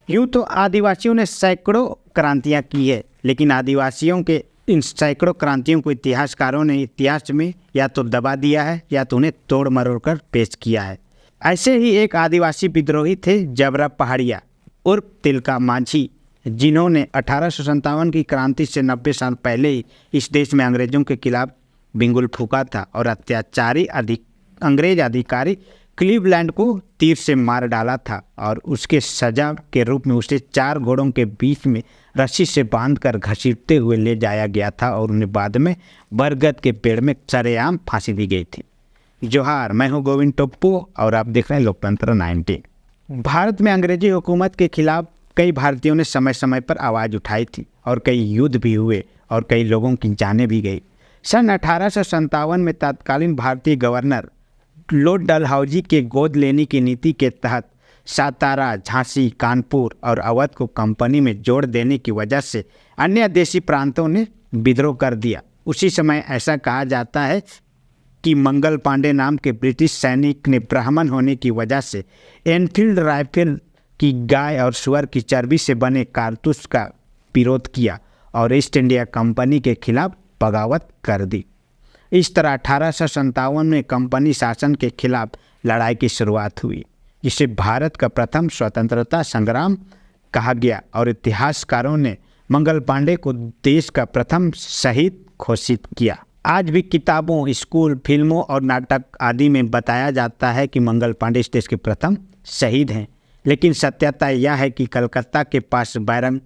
यूँ तो आदिवासियों ने सैकड़ों क्रांतियाँ की है, लेकिन आदिवासियों के इन सैकड़ों क्रांतियों को इतिहासकारों ने इतिहास में या तो दबा दिया है या तो उन्हें तोड़ मरोड़ कर पेश किया है। ऐसे ही एक आदिवासी विद्रोही थे जबरा पहाड़िया उर्फ तिलका माझी, जिन्होंने 1857 की क्रांति से 90 साल पहले ही इस देश में अंग्रेजों के खिलाफ बिंगुल फूंका था और अत्याचारी अंग्रेज अधिकारी क्लीवलैंड को तीर से मार डाला था और उसके सजा के रूप में उसे 4 घोड़ों के बीच में रस्सी से बांधकर घसीटते हुए ले जाया गया था और उन्हें बाद में बरगद के पेड़ में सरेआम फांसी दी गई थी। जोहार, मैं हूं गोविंद टोप्पो और आप देख रहे हैं लोकतंत्र 90। भारत में अंग्रेजी हुकूमत के खिलाफ कई भारतीयों ने समय समय पर आवाज़ उठाई थी और कई युद्ध भी हुए और कई लोगों की जानें भी गई। सन 1857 में तत्कालीन भारतीय गवर्नर लॉर्ड डलहौजी के गोद लेने की नीति के तहत सातारा, झांसी, कानपुर और अवध को कंपनी में जोड़ देने की वजह से अन्य देशी प्रांतों ने विद्रोह कर दिया। उसी समय ऐसा कहा जाता है कि मंगल पांडे नाम के ब्रिटिश सैनिक ने ब्राह्मण होने की वजह से एनफील्ड राइफल की गाय और सुअर की चर्बी से बने कारतूस का विरोध किया और ईस्ट इंडिया कंपनी के खिलाफ बगावत कर दी। इस तरह 1857 में कंपनी शासन के खिलाफ लड़ाई की शुरुआत हुई, जिसे भारत का प्रथम स्वतंत्रता संग्राम कहा गया और इतिहासकारों ने मंगल पांडे को देश का प्रथम शहीद घोषित किया। आज भी किताबों, स्कूल, फिल्मों और नाटक आदि में बताया जाता है कि मंगल पांडे इस देश के प्रथम शहीद हैं, लेकिन सत्यता यह है कि कलकत्ता के पास बैरंग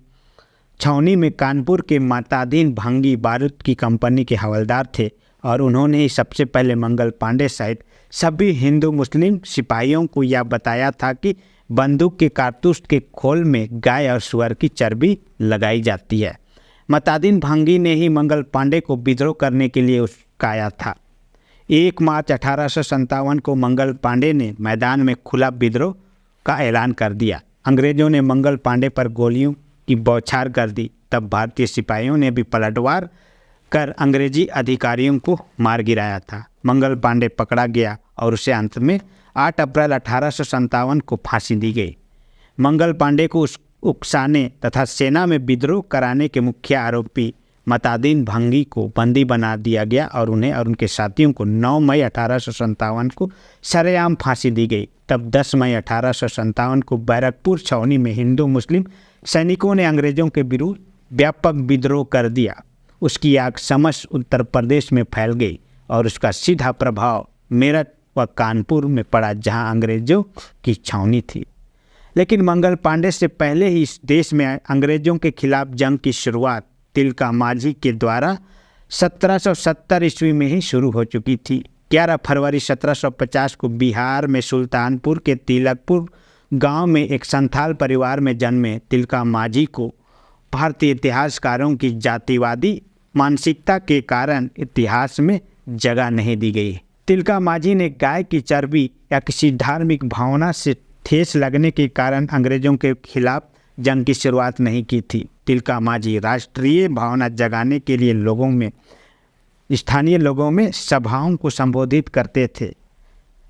छावनी में कानपुर के मातादीन भंगी बारूद की कंपनी के हवलदार थे और उन्होंने ही सबसे पहले मंगल पांडे सहित सभी हिंदू मुस्लिम सिपाहियों को यह बताया था कि बंदूक के कारतूस के खोल में गाय और सुअर की चर्बी लगाई जाती है। मातादीन भंगी ने ही मंगल पांडे को विद्रोह करने के लिए उकसाया था। 1 मार्च 1857 को मंगल पांडे ने मैदान में खुला विद्रोह का ऐलान कर दिया। अंग्रेजों ने मंगल पांडे पर गोलियों की बौछार कर दी। तब भारतीय सिपाहियों ने भी पलटवार कर अंग्रेजी अधिकारियों को मार गिराया था। मंगल पांडे पकड़ा गया और उसे अंत में 8 अप्रैल 1857 को फांसी दी गई। मंगल पांडे को उकसाने तथा सेना में विद्रोह कराने के मुख्य आरोपी मातादीन भंगी को बंदी बना दिया गया और उन्हें और उनके साथियों को 9 मई 1857 को सरेआम फांसी दी गई। तब 10 मई 1857 को बैरकपुर छावनी में हिंदू मुस्लिम सैनिकों ने अंग्रेजों के विरुद्ध व्यापक विद्रोह कर दिया। उसकी आग समस्त उत्तर प्रदेश में फैल गई और उसका सीधा प्रभाव मेरठ व कानपुर में पड़ा, जहां अंग्रेजों की छावनी थी। लेकिन मंगल पांडे से पहले ही इस देश में अंग्रेजों के खिलाफ जंग की शुरुआत तिलका माझी के द्वारा 1770 ईस्वी में ही शुरू हो चुकी थी। 11 फरवरी 1750 को बिहार में सुल्तानपुर के तिलकपुर गांव में एक संथाल परिवार में जन्मे तिलका माझी को भारतीय इतिहासकारों की जातिवादी मानसिकता के कारण इतिहास में जगह नहीं दी गई। तिलका माझी ने गाय की चर्बी या किसी धार्मिक भावना से ठेस लगने के कारण अंग्रेजों के खिलाफ जंग की शुरुआत नहीं की थी। तिलका माझी राष्ट्रीय भावना जगाने के लिए स्थानीय लोगों में सभाओं को संबोधित करते थे।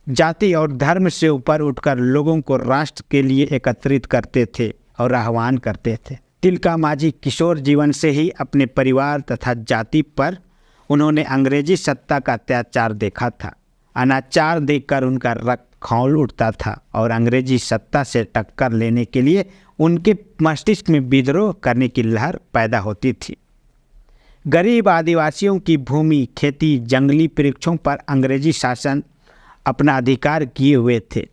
जाति और धर्म से ऊपर उठकर लोगों को राष्ट्र के लिए एकत्रित करते थे और आह्वान करते थे। तिलका माझी किशोर जीवन से ही अपने परिवार तथा जाति पर उन्होंने अंग्रेजी सत्ता का अत्याचार देखा था। अनाचार देखकर उनका रक्त खौल उठता था और अंग्रेजी सत्ता से टक्कर लेने के लिए उनके मस्तिष्क में विद्रोह करने की लहर पैदा होती थी। गरीब आदिवासियों की भूमि, खेती, जंगली वृक्षों पर अंग्रेजी शासन अपना अधिकार किए हुए थे।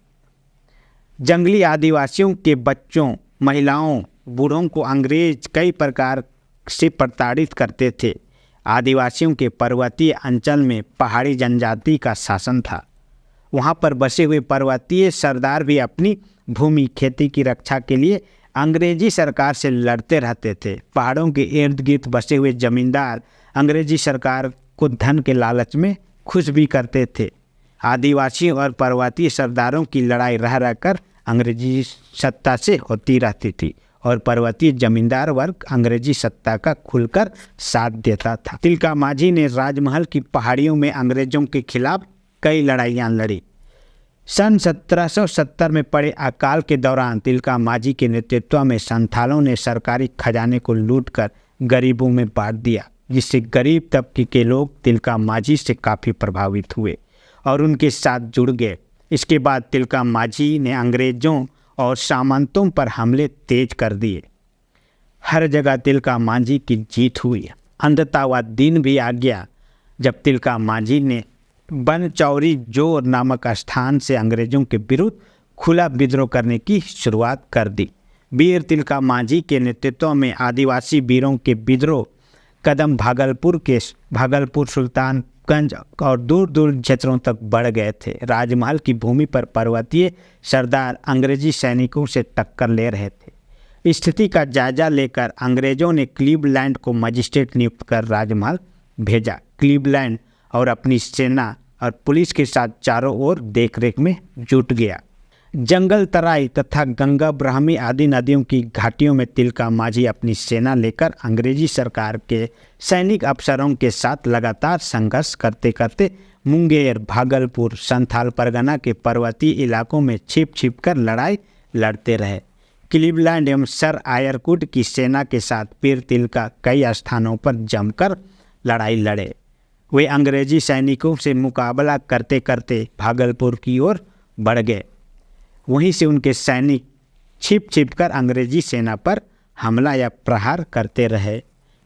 जंगली आदिवासियों के बच्चों, महिलाओं, बूढ़ों को अंग्रेज कई प्रकार से प्रताड़ित करते थे। आदिवासियों के पर्वतीय अंचल में पहाड़ी जनजाति का शासन था। वहाँ पर बसे हुए पर्वतीय सरदार भी अपनी भूमि, खेती की रक्षा के लिए अंग्रेजी सरकार से लड़ते रहते थे। पहाड़ों के इर्द गिर्द बसे हुए जमींदार अंग्रेजी सरकार को धन के लालच में खुश भी करते थे। आदिवासियों और पर्वतीय सरदारों की लड़ाई रह रहकर अंग्रेजी सत्ता से होती रहती थी और पर्वतीय जमींदार वर्ग अंग्रेजी सत्ता का खुलकर साथ देता था। तिलका माझी ने राजमहल की पहाड़ियों में अंग्रेजों के खिलाफ कई लड़ाइयाँ लड़ी। सन 1770 में पड़े अकाल के दौरान तिलका मांझी के नेतृत्व में संथालों ने सरकारी खजाने को लूटकर गरीबों में बांट दिया, जिससे गरीब तबके के लोग तिलका मांझी से काफ़ी प्रभावित हुए और उनके साथ जुड़ गए। इसके बाद तिलका मांझी ने अंग्रेज़ों और सामंतों पर हमले तेज कर दिए। हर जगह तिलका मांझी की जीत हुई। अंततः वह दिन भी आ गया जब तिलका मांझी ने बनचौरी जोर नामक स्थान से अंग्रेज़ों के विरुद्ध खुला विद्रोह करने की शुरुआत कर दी। वीर तिलका मांझी के नेतृत्व में आदिवासी वीरों के विद्रोह कदम भागलपुर सुल्तानगंज और दूर दूर क्षेत्रों तक बढ़ गए थे। राजमहल की भूमि पर पर्वतीय सरदार अंग्रेजी सैनिकों से टक्कर ले रहे थे। स्थिति का जायजा लेकर अंग्रेज़ों ने क्लीवलैंड को मजिस्ट्रेट नियुक्त कर राजमहल भेजा। क्लीवलैंड और अपनी सेना और पुलिस के साथ चारों ओर देखरेख में जुट गया। जंगल तराई तथा गंगा ब्राह्मी आदि नदियों की घाटियों में तिलका मांझी अपनी सेना लेकर अंग्रेजी सरकार के सैनिक अफसरों के साथ लगातार संघर्ष करते करते मुंगेर, भागलपुर, संथाल परगना के पर्वतीय इलाकों में छिप कर लड़ाई लड़ते रहे। क्लीवलैंड एवं सर आयरकुट की सेना के साथ वीर तिलका कई स्थानों पर जमकर लड़ाई लड़े। वे अंग्रेजी सैनिकों से मुकाबला करते करते भागलपुर की ओर बढ़ गए। वहीं से उनके सैनिक छिप कर अंग्रेजी सेना पर हमला या प्रहार करते रहे।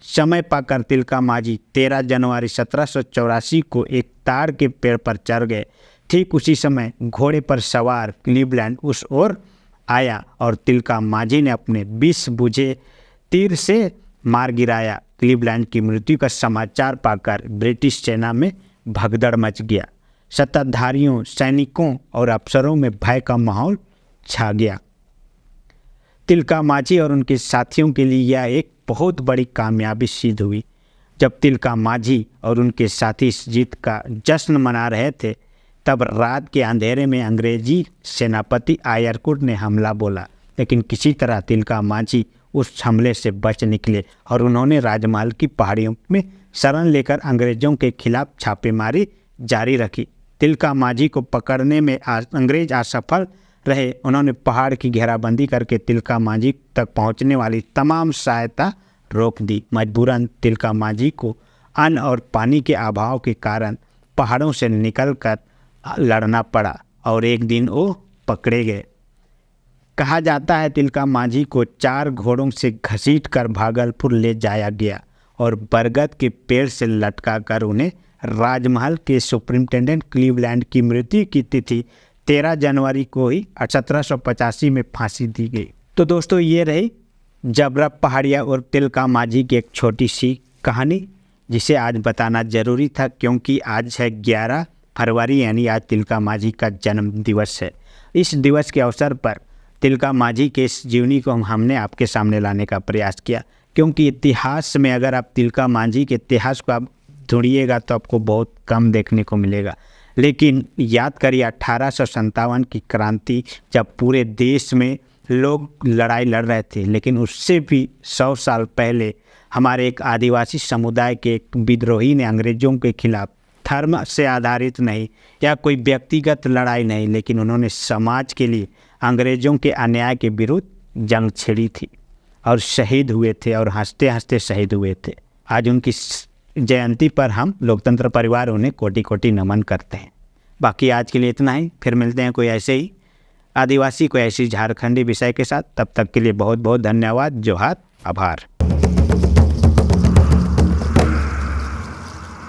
समय पाकर तिलका मांझी 13 जनवरी 1784 को एक ताड़ के पेड़ पर चढ़ गए। ठीक उसी समय घोड़े पर सवार क्लीवलैंड उस ओर आया और तिलका मांझी ने अपने 20 बूझे तीर से मार गिराया। क्लीवलैंड की मृत्यु का समाचार पाकर ब्रिटिश सेना में भगदड़ मच गया। सत्ताधारियों, सैनिकों और अफसरों में भय का माहौल छा गया। तिलका मांझी और उनके साथियों के लिए यह एक बहुत बड़ी कामयाबी सिद्ध हुई। जब तिलका मांझी और उनके साथी इस जीत का जश्न मना रहे थे, तब रात के अंधेरे में अंग्रेजी सेनापति आयरकुट ने हमला बोला, लेकिन किसी तरह तिलका मांझी उस हमले से बच निकले और उन्होंने राजमहल की पहाड़ियों में शरण लेकर अंग्रेज़ों के खिलाफ छापेमारी जारी रखी। तिलका मांझी को पकड़ने में अंग्रेज असफल रहे। उन्होंने पहाड़ की घेराबंदी करके तिलका मांझी तक पहुंचने वाली तमाम सहायता रोक दी। मजबूरन तिलका मांझी को अन्न और पानी के अभाव के कारण पहाड़ों से निकलकर लड़ना पड़ा और एक दिन वो पकड़े गए। कहा जाता है तिलका मांझी को 4 घोड़ों से घसीटकर भागलपुर ले जाया गया और बरगद के पेड़ से लटकाकर उन्हें राजमहल के सुपरिंटेंडेंट क्लीवलैंड की मृत्यु की तिथि 13 जनवरी को ही 1785 में फांसी दी गई। तो दोस्तों, ये रही जबरब पहाड़िया और तिलका मांझी की एक छोटी सी कहानी, जिसे आज बताना ज़रूरी था क्योंकि आज है 11 फरवरी, यानी आज तिलका मांझी का जन्म दिवस है। इस दिवस के अवसर पर तिलका मांझी के इस जीवनी को हमने आपके सामने लाने का प्रयास किया, क्योंकि इतिहास में अगर आप तिलका मांझी के इतिहास को आप ढूंढिएगा तो आपको बहुत कम देखने को मिलेगा। लेकिन याद करिए 1857 की क्रांति, जब पूरे देश में लोग लड़ाई लड़ रहे थे, लेकिन उससे भी 100 साल पहले हमारे एक आदिवासी समुदाय के एक विद्रोही ने अंग्रेज़ों के खिलाफ धर्म से आधारित नहीं या कोई व्यक्तिगत लड़ाई नहीं, लेकिन उन्होंने समाज के लिए अंग्रेज़ों के अन्याय के विरुद्ध जंग छेड़ी थी और शहीद हुए थे और हंसते हंसते शहीद हुए थे। आज उनकी जयंती पर हम लोकतंत्र परिवार उन्हें कोटि कोटि नमन करते हैं। बाकी आज के लिए इतना ही, फिर मिलते हैं कोई ऐसे ही आदिवासी, कोई ऐसी झारखंडी विषय के साथ। तब तक के लिए बहुत बहुत धन्यवाद। जोहार, आभार।